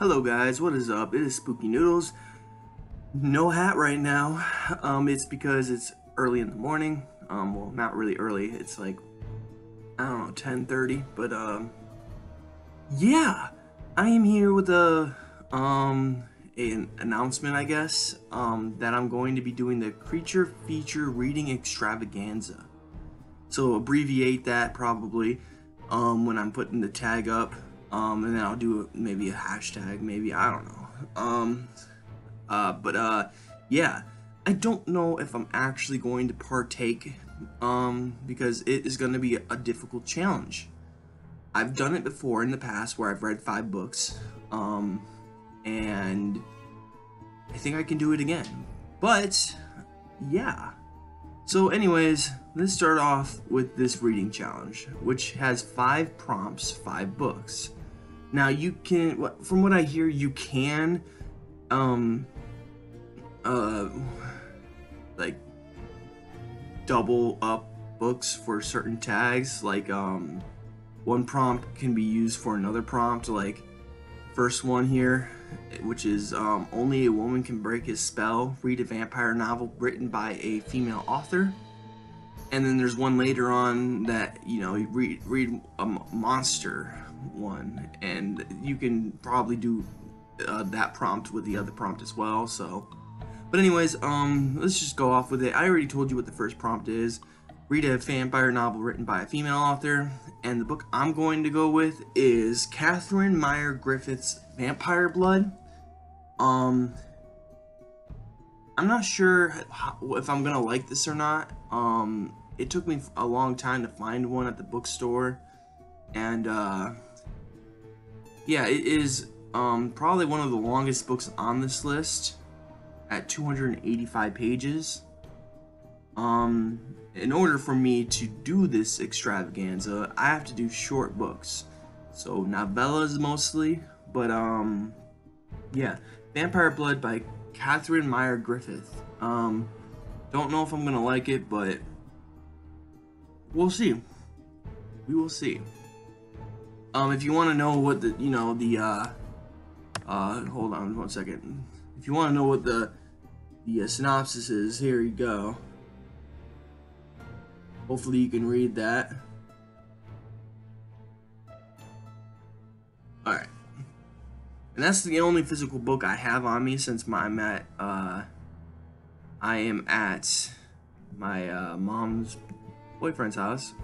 Hello guys, what is up? It is Spooky Noodles. No hat right now. It's because it's early in the morning. Well, not really early. It's like, I don't know, 10:30. But yeah, I am here with an announcement, I guess. That I'm going to be doing the creature feature reading extravaganza. So abbreviate that probably when I'm putting the tag up. And then I'll do maybe a hashtag, maybe, I don't know. Yeah, I don't know if I'm actually going to partake, because it is going to be a difficult challenge. I've done it before in the past where I've read 5 books, and I think I can do it again. But, yeah. So anyways, let's start off with this reading challenge, which has 5 prompts, 5 books. Now you can, from what I hear, you can, like, double up books for certain tags. Like, one prompt can be used for another prompt. Like, first one here, which is, only a woman can break his spell. Read a vampire novel written by a female author. And then there's one later on that, you know, you read a monster one, and you can probably do that prompt with the other prompt as well. So, but anyways, let's just go off with it. I already told you what the first prompt is. Read a vampire novel written by a female author, and the book I'm going to go with is Kathryn Meyer Griffith's Vampire Blood. I'm not sure if I'm gonna like this or not. It took me a long time to find one at the bookstore, and yeah, it is probably one of the longest books on this list at 285 pages. In order for me to do this extravaganza, I have to do short books, so novellas mostly. But yeah, Vampire Blood by Kathryn Meyer Griffith. Don't know if I'm gonna like it, but we'll see. We will see. If you want to know what the, you know, the hold on one second. If you want to know what the synopsis is, here you go. Hopefully you can read that. All right. And that's the only physical book I have on me, since I am at my mom's boyfriend's house.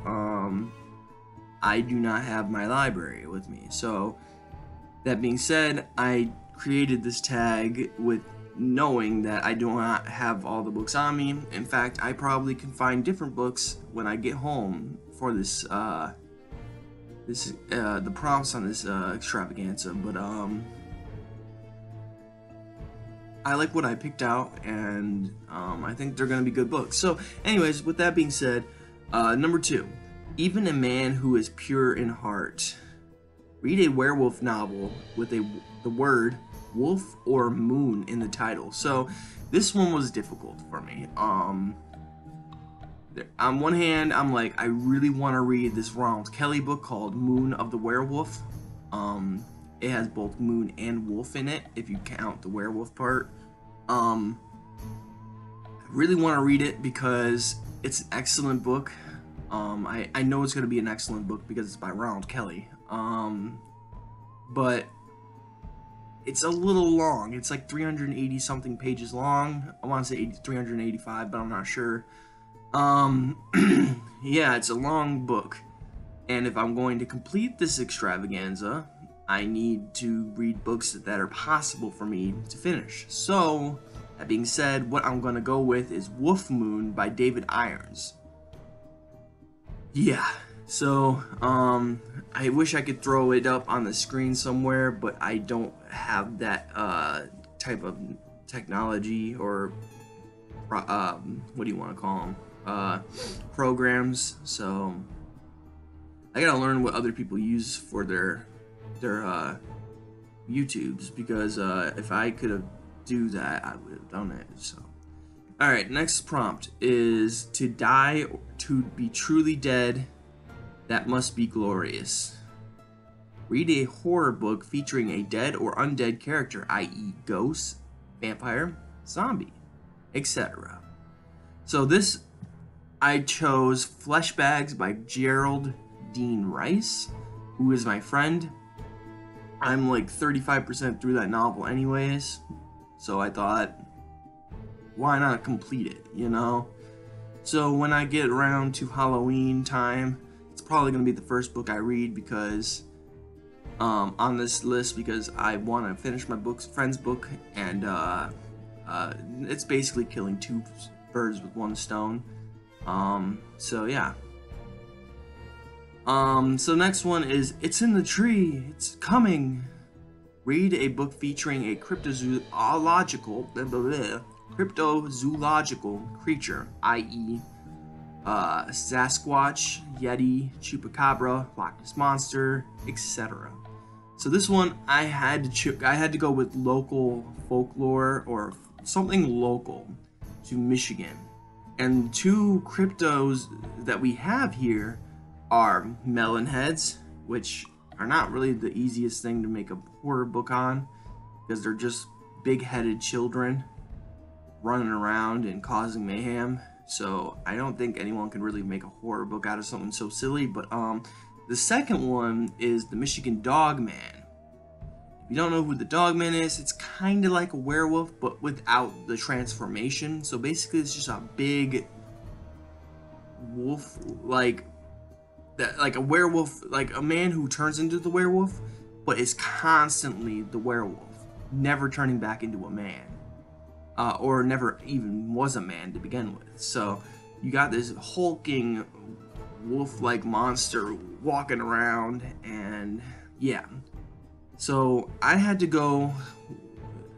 I do not have my library with me. So that being said, I created this tag with knowing that I do not have all the books on me. In fact, I probably can find different books when I get home for this the prompts on this extravaganza. But I like what I picked out, and I think they're gonna be good books. So anyways, with that being said, number 2, even a man who is pure in heart. Read a werewolf novel with the word wolf or moon in the title. So this one was difficult for me. On one hand, I'm like, I really want to read this Ronald Kelly book called Moon of the Werewolf. It has both moon and wolf in it, if you count the werewolf part. I really want to read it because it's an excellent book. I know it's going to be an excellent book because it's by Ronald Kelly. But it's a little long. It's like 380 something pages long. I want to say 385, but I'm not sure. Yeah, it's a long book. And if I'm going to complete this extravaganza, I need to read books that are possible for me to finish. So, that being said, what I'm going to go with is Wolf Moon by David Irons. Yeah, so, I wish I could throw it up on the screen somewhere, but I don't have that, type of technology, or, what do you want to call them, programs. So, I gotta learn what other people use for their YouTubes, because, if I could have do that, I would have done it. So, alright, next prompt is to die, to be truly dead, that must be glorious. Read a horror book featuring a dead or undead character, i.e. ghost, vampire, zombie, etc. So this, I chose Fleshbags by Gerald Dean Rice, who is my friend. I'm like 35% through that novel anyways, so I thought, why not complete it, you know? So when I get around to Halloween time, it's probably going to be the first book I read because on this list, because I want to finish my friend's book, and it's basically killing two birds with one stone. So yeah. So next one is It's in the Tree, It's Coming. Read a book featuring a cryptozoological creature, i.e. Sasquatch, Yeti, Chupacabra, Loch Ness monster, etc. So this one I had to go with local folklore or something local to Michigan. And two cryptos that we have here are melon heads, which are not really the easiest thing to make a horror book on because they're just big-headed children running around and causing mayhem. So I don't think anyone can really make a horror book out of something so silly. But the second one is the Michigan Dogman. If you don't know who the Dogman is, it's kind of like a werewolf, but without the transformation. So basically, it's just a big wolf, like a werewolf, like a man who turns into the werewolf, but is constantly the werewolf, never turning back into a man, or never even was a man to begin with. So you got this hulking wolf-like monster walking around, and yeah. So I had to go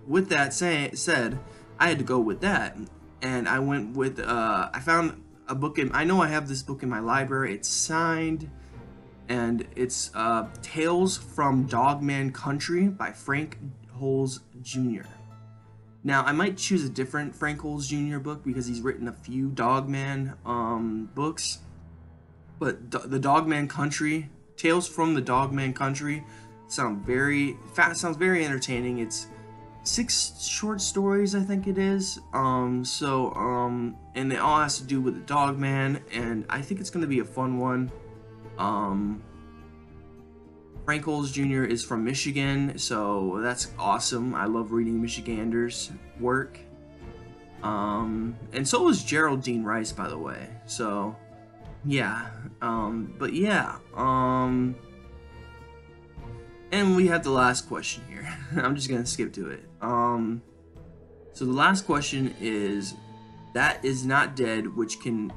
with that said, I had to go with that, and I went with I found a book I know I have this book in my library. It's signed, and it's Tales from Dogman Country by Frank Holes Jr. Now I might choose a different Frank Holes Jr. book because he's written a few Dogman books, but the Dogman Country, Tales from the Dogman Country, sounds very entertaining. It's 6 short stories, I think it is. And they all has to do with the Dogman, and I think it's going to be a fun one. Frank Holes Jr. is from Michigan, so that's awesome. I love reading Michiganders' work. And so is Gerald Dean Rice, by the way. So, yeah. But yeah. And we have the last question here. I'm just gonna skip to it. So the last question is, that is not dead which can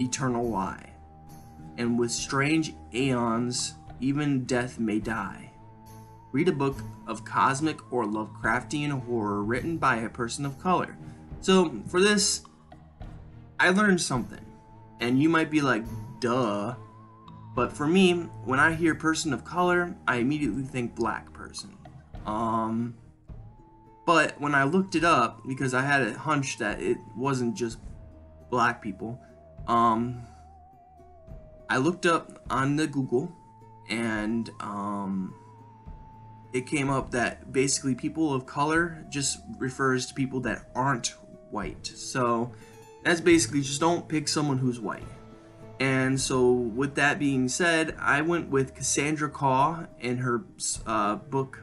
eternal lie, and with strange aeons even death may die. Read a book of cosmic or Lovecraftian horror written by a person of color. So for this, I learned something, and you might be like, duh. But for me, when I hear person of color, I immediately think black person. But when I looked it up, because I had a hunch that it wasn't just black people, I looked up on the Google, and it came up that basically people of color just refers to people that aren't white. So that's basically just don't pick someone who's white. And so with that being said, I went with Cassandra Khaw in her book,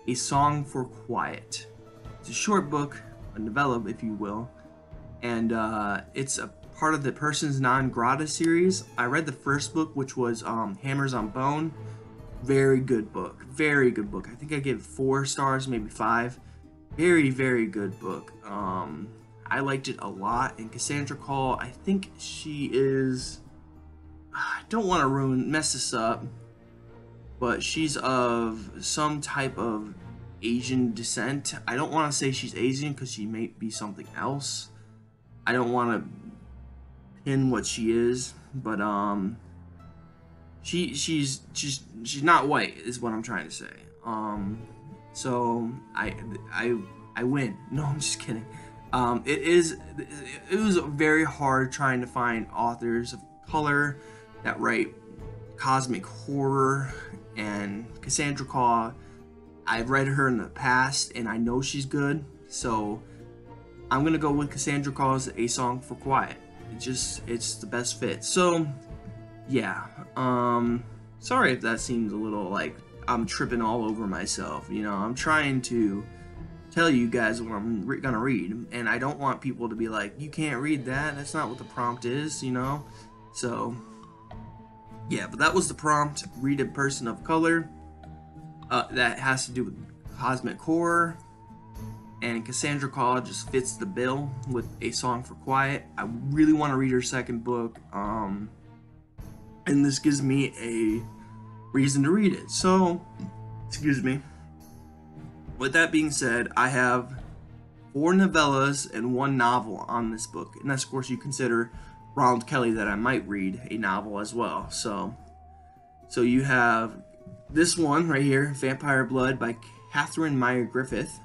A Song for Quiet. It's a short book, a novella, if you will, and it's a part of the Persons Non Grata series. I read the first book, which was Hammers on Bone. Very good book. Very good book. I think I gave it 4 stars, maybe 5. Very, very good book. I liked it a lot. And Cassandra Khaw, I think she is... I don't want to mess this up, but she's of some type of Asian descent. I don't want to say she's Asian because she may be something else. I don't want to pin what she is, but she's not white is what I'm trying to say. So I win. No, I'm just kidding. It was very hard trying to find authors of color that write cosmic horror, and Cassandra Khaw. I've read her in the past, and I know she's good, so I'm gonna go with Cassandra Khaw's A Song for Quiet. It's the best fit. So, yeah. Sorry if that seems a little like I'm tripping all over myself. You know, I'm trying to tell you guys what I'm gonna read, and I don't want people to be like, you can't read that. That's not what the prompt is, you know. So, yeah. But that was the prompt. Read a person of color. That has to do with cosmic horror, and Cassandra Khaw just fits the bill with A Song for Quiet. I really want to read her second book, and this gives me a reason to read it. So, excuse me. With that being said, I have 4 novellas and 1 novel on this book, and of course you consider Ronald Kelly that I might read a novel as well. So you have this one right here, Vampire Blood by Kathryn Meyer Griffith.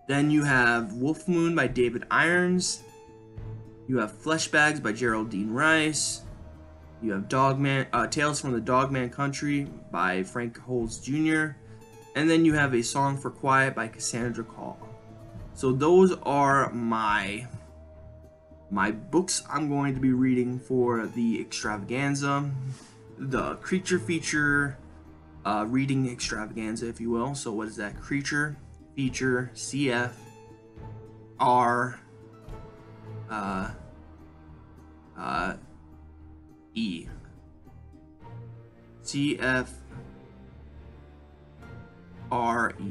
Then you have Wolf Moon by David Irons. You have Fleshbags by Gerald Rice. You have Dogman, Tales from the Dogman Country by Frank Holz Jr. And then you have A Song for Quiet by Cassandra Khaw. So those are my books I'm going to be reading for the extravaganza, the creature feature reading extravaganza, if you will. So what is that? Creature feature CF R E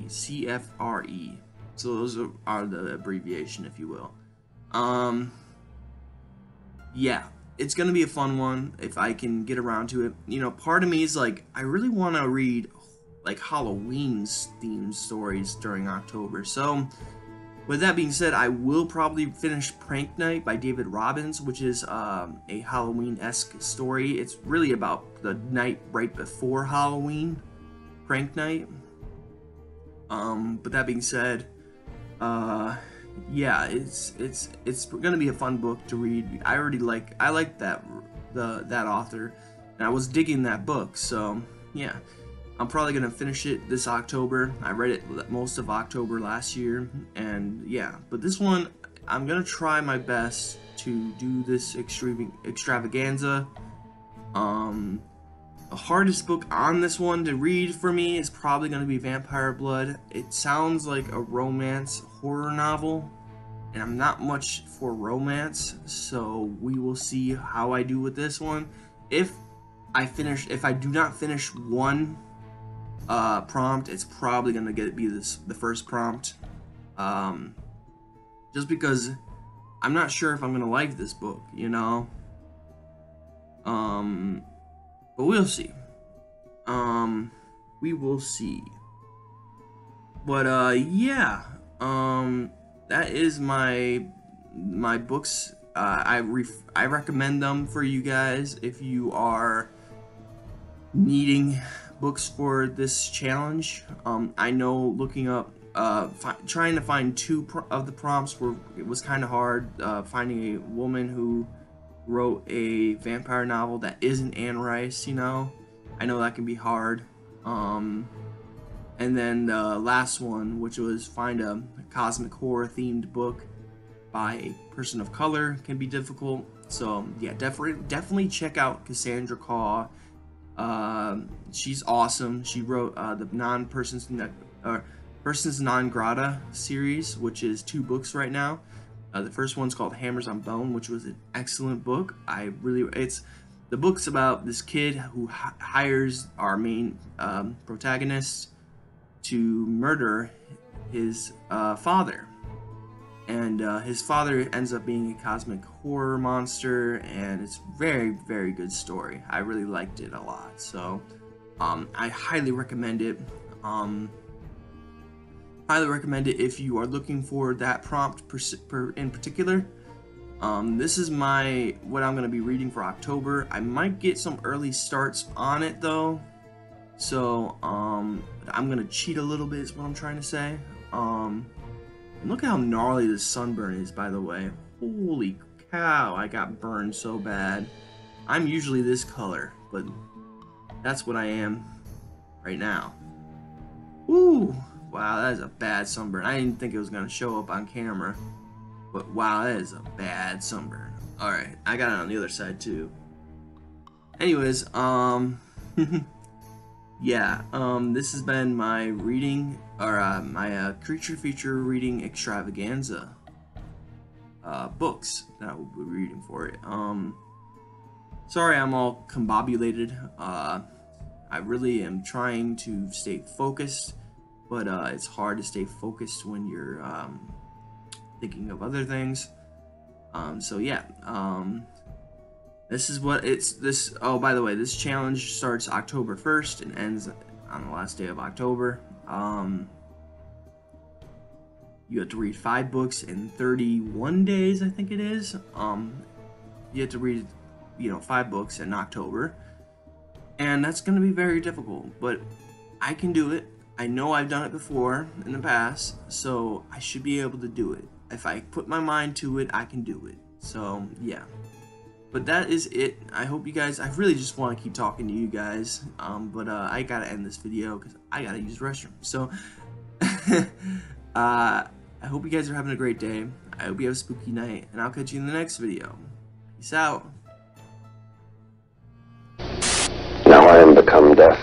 CFRE. So those are the abbreviation, if you will. Yeah, it's gonna be a fun one if I can get around to it. You know, part of me is like, I really want to read like Halloween themed stories during October. So with that being said, I will probably finish Prank Night by David Robbins, which is a Halloween-esque story. It's really about the night right before Halloween, Prank Night. But that being said, yeah, it's gonna be a fun book to read. I like that author, and I was digging that book. So yeah, I'm probably gonna finish it this October. I read it most of October last year, and yeah. But this one, I'm gonna try my best to do this extravaganza. The hardest book on this one to read for me is probably going to be Vampire Blood. It sounds like a romance horror novel, and I'm not much for romance, so we will see how I do with this one. If I do not finish one prompt, it's probably going to be the first prompt, just because I'm not sure if I'm going to like this book, you know. But we'll see. We will see. But yeah. That is my books. I recommend them for you guys if you are needing books for this challenge. I know looking up, trying to find 2 of the prompts it was kind of hard. Finding a woman who wrote a vampire novel that isn't Anne Rice, you know. I know that can be hard. And then the last one, which was find a cosmic horror themed book by a person of color, can be difficult. So yeah, definitely check out Cassandra Khaw. She's awesome. She wrote the Persons Non Grata series, which is 2 books right now. The first one's called Hammers on Bone, which was an excellent book. The book's about this kid who hires our main protagonist to murder his father. And his father ends up being a cosmic horror monster, and it's very, very good story. I really liked it a lot, so I highly recommend it. Highly recommend it if you are looking for that prompt in particular. This is what I'm going to be reading for October. I might get some early starts on it though, so I'm going to cheat a little bit is what I'm trying to say. Look how gnarly this sunburn is, by the way. Holy cow, I got burned so bad. I'm usually this color, but that's what I am right now. Ooh, wow, that is a bad sunburn. I didn't think it was gonna show up on camera, but wow, that is a bad sunburn. Alright, I got it on the other side too. Anyways, yeah, this has been my reading, or my creature feature reading extravaganza books that I will be reading for it. Sorry I'm all combobulated. I really am trying to stay focused, but it's hard to stay focused when you're thinking of other things. So yeah, this is what this. Oh, by the way, this challenge starts October 1st and ends on the last day of October. You have to read 5 books in 31 days, I think it is. You have to read, 5 books in October, and that's going to be very difficult. But I can do it. I know I've done it before in the past, so I should be able to do it. If I put my mind to it, I can do it. So yeah. But that is it. I hope you guys, I really just want to keep talking to you guys, but I gotta end this video because I gotta use the restroom. So I hope you guys are having a great day. I hope you have a spooky night, and I'll catch you in the next video. Peace out. Now I am become death.